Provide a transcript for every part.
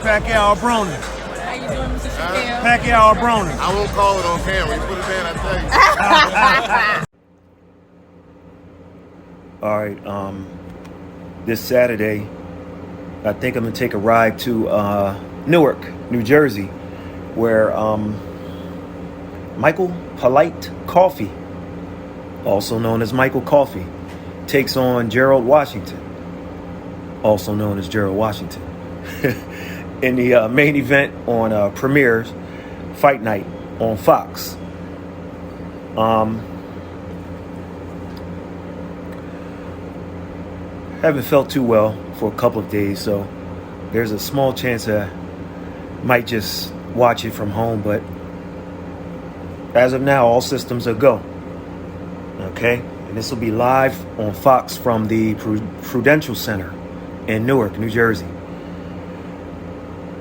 Pacquiao Brony. How you doing, Mr. Chappelle? Pacquiao Brony. I won't call it on camera. You put it in, I tell you. All right, this Saturday, I think I'm gonna take a ride to Newark, New Jersey, where Michael Polite Coffee, also known as Michael Coffey, takes on Gerald Washington, also known as Gerald Washington, in the main event on Premier's Fight Night on Fox. Haven't felt too well for a couple of days, so there's a small chance I might just watch it from home, but as of now, all systems are go. Okay? And this will be live on Fox from the Prudential Center in Newark, New Jersey.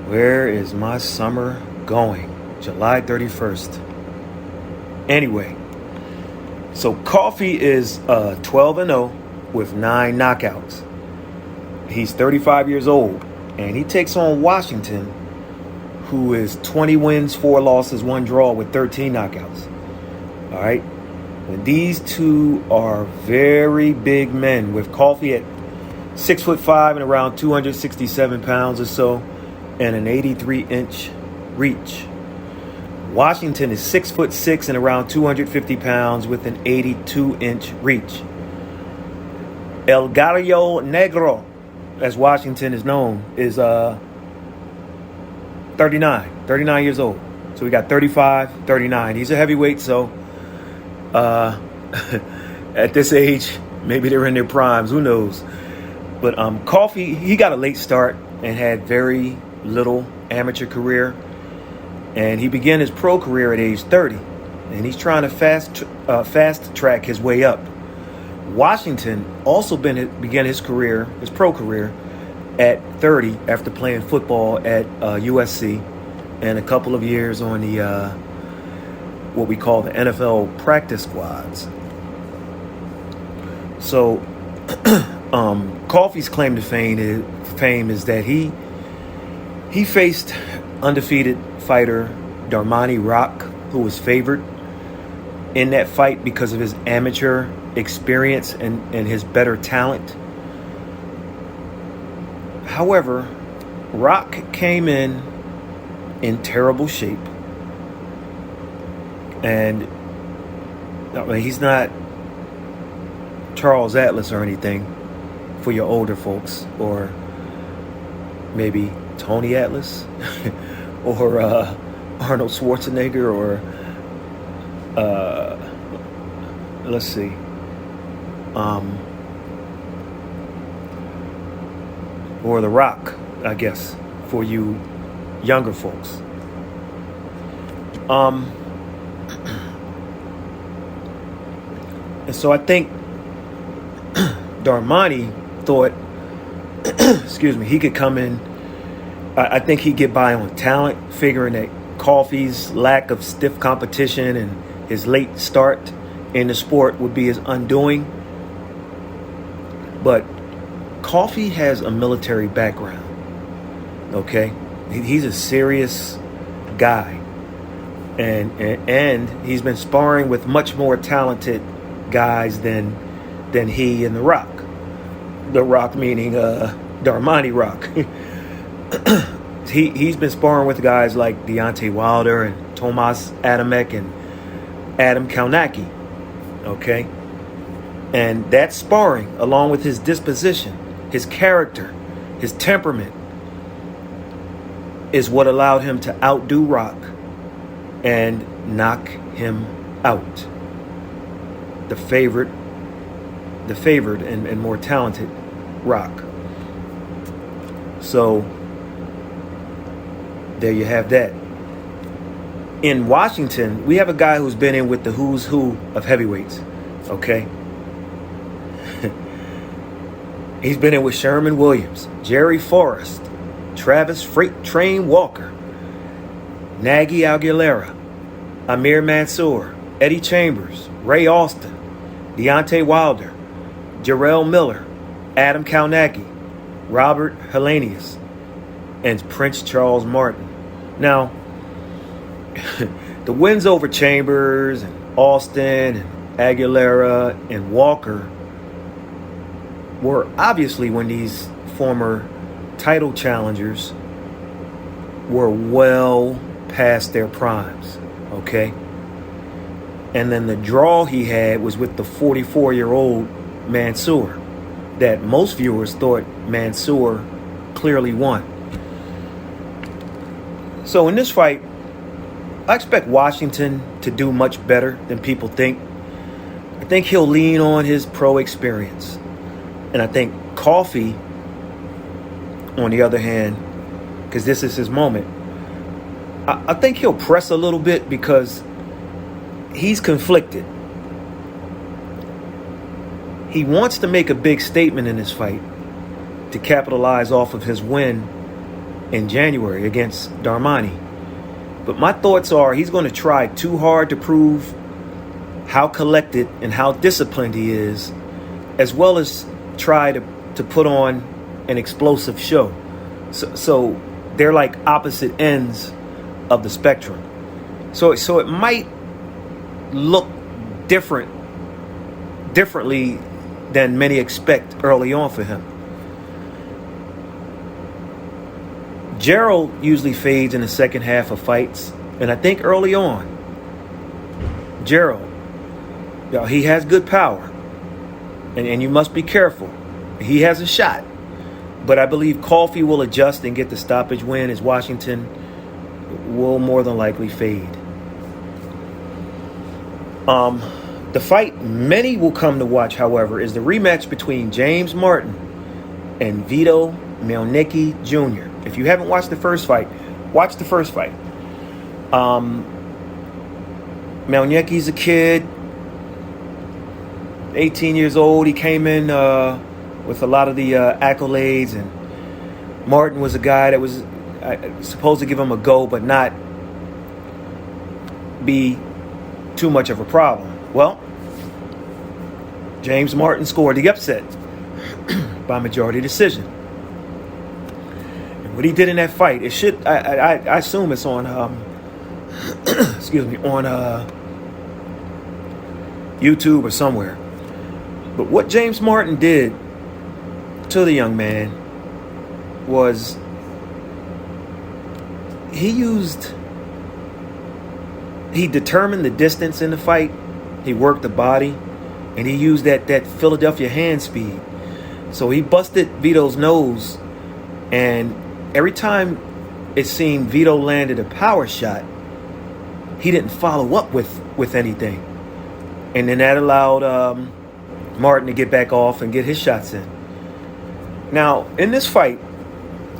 Where is my summer going? July 31st. Anyway, so Coffee is 12-0 with 9 knockouts. He's 35 years old, and he takes on Washington, who is 20 wins, 4 losses, 1 draw with 13 knockouts. All right? And these two are very big men, with Coffee at 6'5" and around 267 pounds or so, and an 83-inch reach. Washington is 6'6" and around 250 pounds with an 82-inch reach. El Gallo Negro, as Washington is known, is 39 years old. So we got 35, 39. He's a heavyweight, so at this age, maybe they're in their primes, who knows. But Coffee, he got a late start and had very little amateur career. And he began his pro career at age 30. And he's trying to fast track his way up. Washington also began his pro career, at 30 after playing football at USC and a couple of years on the what we call the NFL practice squads. So Coffey's claim to fame is that he faced undefeated fighter Darmani Rock, who was favored in that fight because of his amateur experience and his better talent. However, Rock came in terrible shape. And I mean, he's not Charles Atlas or anything for your older folks, or maybe Tony Atlas or Arnold Schwarzenegger, or let's see. Or The Rock, I guess, for you younger folks. And so I think Darmani thought, excuse me, he could come in. I think he'd get by on talent, figuring that Coffey's lack of stiff competition and his late start in the sport would be his undoing. But Coffey has a military background, okay? He's a serious guy. And he's been sparring with much more talented guys than he and The Rock. The Rock meaning Darmani Rock. He's been sparring with guys like Deontay Wilder and Tomas Adamek and Adam Melnicki, okay? And that sparring, along with his disposition, his character, his temperament, is what allowed him to outdo Rock and knock him out. The favored and more talented Rock. So there you have that. In Washington, we have a guy who's been in with the who's who of heavyweights, okay? He's been in with Sherman Williams, Jerry Forrest, Travis Freight Train Walker, Nagy Aguilera, Amir Mansour, Eddie Chambers, Ray Austin, Deontay Wilder, Jarrell Miller, Adam Melnicki, Robert Helenius, and Prince Charles Martin. Now, the wins over Chambers and Austin and Aguilera and Walker were obviously when these former title challengers were well past their primes, okay? And then the draw he had was with the 44-year-old Mansour that most viewers thought Mansour clearly won. So in this fight, I expect Washington to do much better than people think. I think he'll lean on his pro experience. And I think Coffey, on the other hand, because this is his moment, I think he'll press a little bit because he's conflicted. He wants to make a big statement in this fight to capitalize off of his win in January against Darmani. But my thoughts are he's going to try too hard to prove how collected and how disciplined he is, as well as try to put on an explosive show. So they're like opposite ends of the spectrum. So it might look differently than many expect early on for him. Gerald usually fades in the second half of fights, and I think early on, Gerald, he has good power, and you must be careful. He has a shot, but I believe Coffey will adjust and get the stoppage win as Washington will more than likely fade. The fight many will come to watch, however, is the rematch between James Martin and Vito Mielnicki Jr. If you haven't watched the first fight, watch the first fight. Melnicki's a kid, 18 years old. He came in with a lot of the accolades, and Martin was a guy that was supposed to give him a go, but not be too much of a problem. Well, James Martin scored the upset by majority decision. And what he did in that fight, it should, I assume it's on, excuse me, on YouTube or somewhere. But what James Martin did to the young man was he determined the distance in the fight. He worked the body, and he used that Philadelphia hand speed. So he busted Vito's nose, and every time it seemed Vito landed a power shot, he didn't follow up with anything. And then that allowed Martin to get back off and get his shots in. Now, in this fight,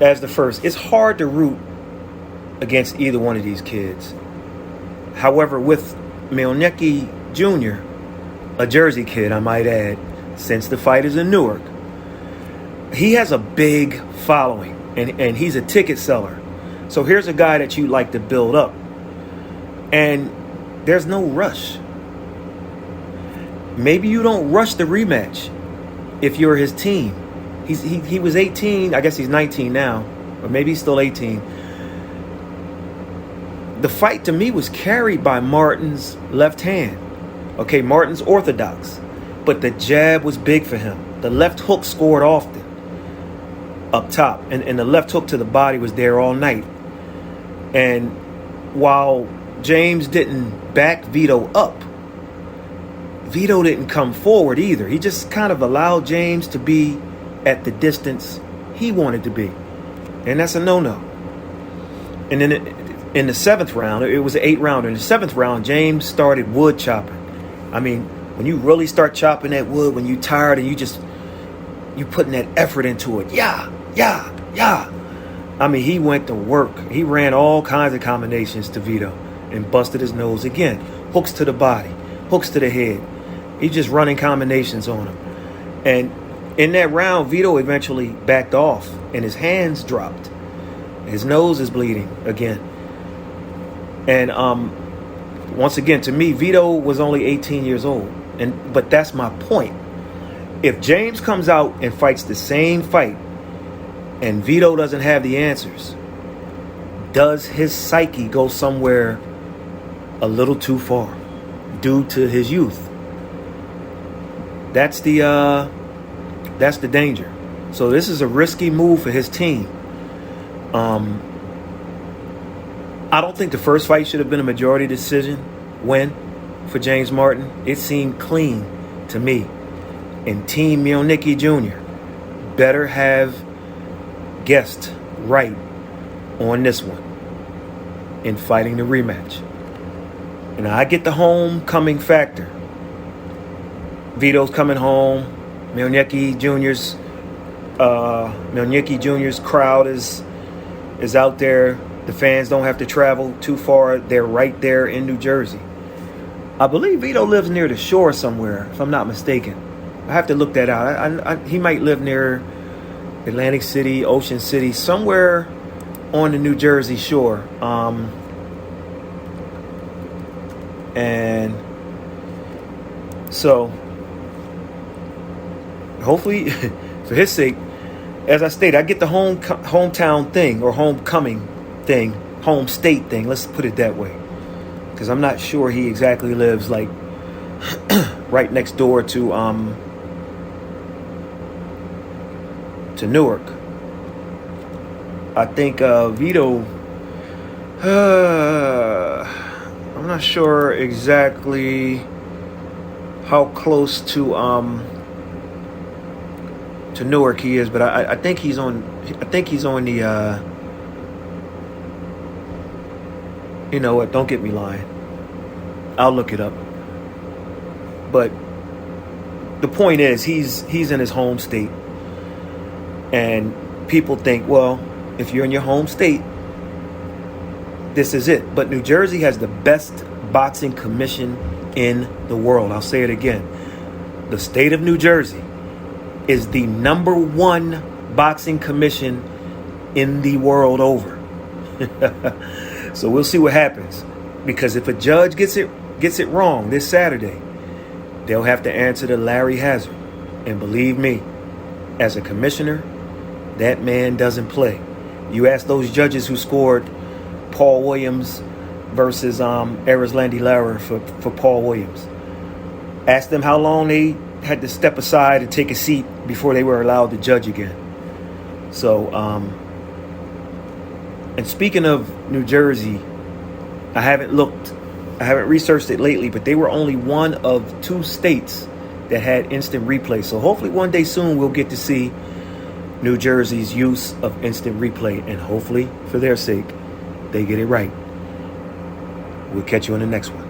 as the first, it's hard to root against either one of these kids. However, with Mielnicki Jr., a Jersey kid, I might add, since the fight is in Newark, he has a big following, and he's a ticket seller. So here's a guy that you like to build up. And there's no rush. Maybe you don't rush the rematch if you're his team. He was 18. I guess he's 19 now, or maybe he's still 18. The fight to me was carried by Martin's left hand. Okay, Martin's orthodox, but the jab was big for him. The left hook scored often up top, and the left hook to the body was there all night. And while James didn't back Vito up, Vito didn't come forward either. He just kind of allowed James to be at the distance he wanted to be. And that's a no-no. And then in the seventh round, it was an 8-rounder. In the seventh round, James started wood chopping. I mean, when you really start chopping that wood, when you're tired and you putting that effort into it. Yeah. I mean, he went to work. He ran all kinds of combinations to Vito and busted his nose again. Hooks to the body, hooks to the head. He's just running combinations on him. And in that round, Vito eventually backed off and his hands dropped. His nose is bleeding again. And once again, to me, Vito was only 18 years old. But that's my point. If James comes out and fights the same fight and Vito doesn't have the answers, does his psyche go somewhere a little too far due to his youth? That's the danger. So this is a risky move for his team. I don't think the first fight should have been a majority decision win for James Martin. It seemed clean to me. And Team Mielnicki Jr. better have guessed right on this one in fighting the rematch. And I get the homecoming factor. Vito's coming home. Mielnicki Jr.'s crowd is out there. The fans don't have to travel too far. They're right there in New Jersey. I believe Vito lives near the shore somewhere, if I'm not mistaken. I have to look that out. He might live near Atlantic City, Ocean City, somewhere on the New Jersey shore. And so, hopefully, for his sake, as I stated, I get the hometown thing or homecoming thing, home state thing. Let's put it that way, because I'm not sure he exactly lives like right next door to Newark. I think Vito. I'm not sure exactly how close to Newark he is, but I think he's on. I think he's on the. You know what? Don't get me lying. I'll look it up. But the point is, he's in his home state, and people think, well, if you're in your home state, this is it. But New Jersey has the best boxing commission in the world. I'll say it again. The state of New Jersey is the #1 boxing commission in the world over. So we'll see what happens, because if a judge gets it wrong this Saturday, they'll have to answer to Larry Hazard. And believe me, as a commissioner, that man doesn't play. You ask those judges who scored Paul Williams versus Erislandy Lara for Paul Williams. Ask them how long they had to step aside and take a seat before they were allowed to judge again. So, and speaking of New Jersey, I haven't researched it lately, but they were only one of 2 states that had instant replay. So hopefully one day soon we'll get to see New Jersey's use of instant replay, and hopefully for their sake, they get it right. We'll catch you on the next one.